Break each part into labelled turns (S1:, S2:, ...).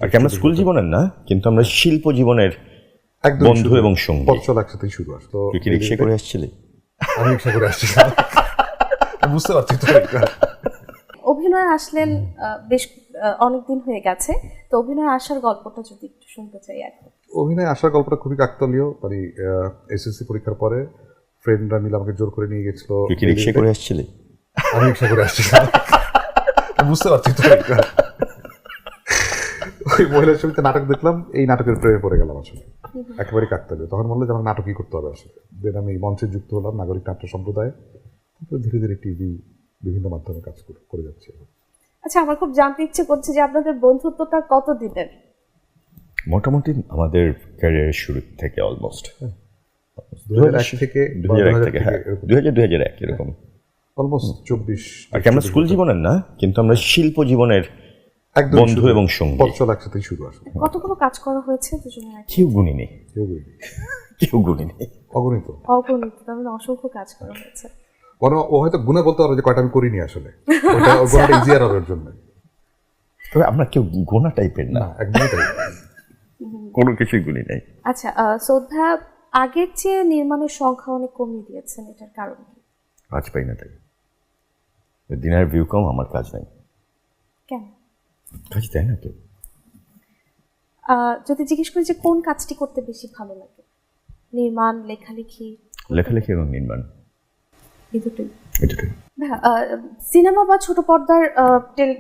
S1: আর কি আমরা স্কুল জীবনের না, কিন্তু আমরা শিল্প জীবনের বন্ধু এবং সঙ্গী।
S2: পথচল একসাথেই শুরু আসলো।
S1: তুই কি রিক্সা করে আসছিলি?
S2: আমি রিক্সা করে আসছি, বুঝতে পারছি তো।
S3: অভিনয় আসলেন বেশ অনেকদিন হয়ে গেছে, তো অভিনয় আসার গল্পটা যদি একটু শুনতে চাই এখন।
S2: অভিনয় আসার গল্পটা খুবই কাকতালীয়। মানে এসএসসি পরীক্ষার পরে ফ্রেন্ডরা মিলে আমাকে জোর করে নিয়ে গেছিল।
S1: তুই কি রিক্সা করে আসছিলি?
S2: আমি রিক্সা করে আসছি, বুঝতে পারছি তো। ওই মহিলার ছবিতে নাটক দেখলাম, এই নাটকের প্রেমে পড়ে গেলাম আসলে, একেবারে কাকতালীয়। তখন বললো যে আমার নাটকই করতে হবে আসলে। দেন আমি মঞ্চে যুক্ত হলাম, নাগরিক নাট্য সম্প্রদায়। তারপরে ধীরে ধীরে টিভি বিভিন্ন মাধ্যমে কাজ করে যাচ্ছে।
S3: আচ্ছা, আমার খুব জানতে ইচ্ছে করছে যে আপনাদের বন্ধুত্বটা কত দিনের?
S1: মোটামুটি আমাদের ক্যারিয়ারের শুরু থেকে অলমোস্ট
S2: 2001 থেকে
S1: 2001 এরকম,
S2: অলমোস্ট 24।
S1: আর কি আমরা স্কুল জীবনের না, কিন্তু আমরা শিল্প জীবনের বন্ধু এবং সঙ্গী।
S2: পথচল একসাথেই শুরু আসলে।
S3: কতগুলো কাজ করা হয়েছে দুজনের?
S1: কেউ গুণী নেই,
S2: অগণিত।
S3: অগণিত, তার মানে অসংখ্য কাজ করা হয়েছে।
S2: বরং ও হয়তো গুণা বলতে পারবে যে কয়টা আমি করিনি আসলে, ওটা গোনাটা ইজিয়ার হবে ওর জন্য।
S1: তবে আমরা কেউ গোনা টাইপের না,
S2: একদমই তাই।
S1: কোনো কিছুই গুণী নেই।
S3: আচ্ছা, সৌদ ভাইয়া আগের চেয়ে নির্মাণের সংখ্যা অনেক কমিয়ে দিয়েছেন, এটার কারণ কি?
S1: কাজ পাই না তাই। দিনের ভিউ কম, আমার কাজ নাই।
S3: কেন?
S1: কাজ দেয় না তো।
S3: যদি জিজ্ঞেস করি যে কোন কাজটি করতে বেশি ভালো লাগে, নির্মাণ, লেখালেখি?
S1: লেখালেখি এবং নির্মাণ,
S3: এই দুটোই।
S1: এটাই।
S3: সিনেমা বা ছোট পর্দার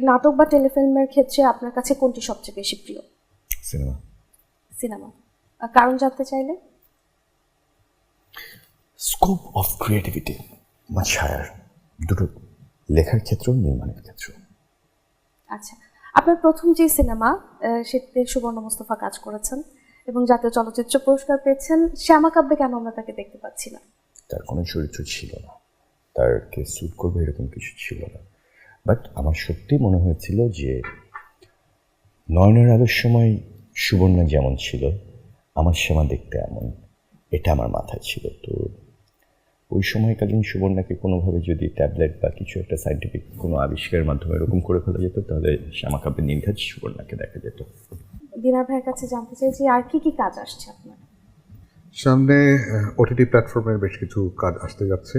S3: নাটক বা টেলিফিল্মের ক্ষেত্রে আপনার কাছে কোনটি সবচেয়ে বেশি প্রিয়?
S1: সিনেমা।
S3: সিনেমা, কারণ জানতে চাইলে?
S1: Scope of creativity much higher, দুটো, লেখার ক্ষেত্র, নির্মাণের ক্ষেত্র।
S3: আচ্ছা, আপনার প্রথম যে সিনেমা, সেটাতে সুবর্ণ মোস্তফা কাজ করেছেন এবং জাতীয় চলচ্চিত্র পুরস্কার পেয়েছেন। শ্যামা কাব্যে কেন আমরা তাকে দেখতে পাচ্ছি না?
S1: তার কোনো চরিত্র ছিল না, তারকে স্যুট করবে এরকম কিছু ছিল না। বাট আমার সত্যি মনে হয়েছিল যে নয়নের আলোর সময় সুবর্ণা যেমন ছিল, আমার শ্যামা দেখতে এমন, এটা আমার মাথায় ছিল। তো ওই সময়কালীন সুবর্ণাকে কোনোভাবে যদি ট্যাবলেট বা কিছু একটা সায়েন্টিফিক কোনো আবিষ্কারের মাধ্যমে এরকম করে ফেলা যেত, তাহলে শ্যামা কাব্যের নির্ঘাত সুবর্ণাকে দেখা যেত।
S3: দিনার ভাইয়ের কাছে জানতে চাই যে আর কি কি কাজ আসছে আপনার
S2: সামনে? ওটিটি প্ল্যাটফর্মের বেশ কিছু কাজ আসতে যাচ্ছে।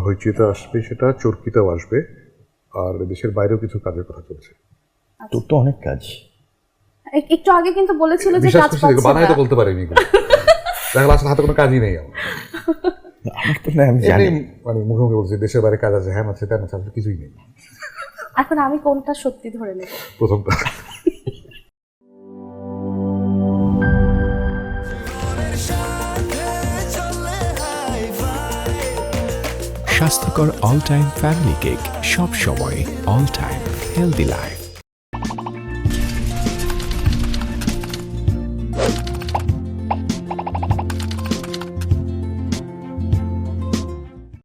S2: হইচিতে আসবে, সেটা চরকিতেও আসবে, আর দেশের বাইরেও কিছু কাজের কথা চলছে।
S1: তোর তো অনেক কাজ।
S3: একটু আগে কিন্তু বলেছিল যে
S2: বিশ্বাস
S3: কাজ
S2: করছি,
S3: পাচ্ছে
S2: বানাই তো
S3: না।
S2: বলতে পারিনি। দেখা আসলে হাতে কোনো কাজই নেই আমার।
S1: আমার তো না, আমি জানি।
S2: মানে মুখে মুখে বলছি দেশের বাইরে কাজ আছে, হ্যাঁ আছে, তেন আছে, আসলে কিছুই নেই।
S3: এখন আমি কোনটা সত্যি ধরে নেব?
S2: প্রথমটা।
S4: স্বাস্থ্যকর অল টাইম ফ্যামিলি কেক, সব সময় অল টাইম হেলদি লাইফ।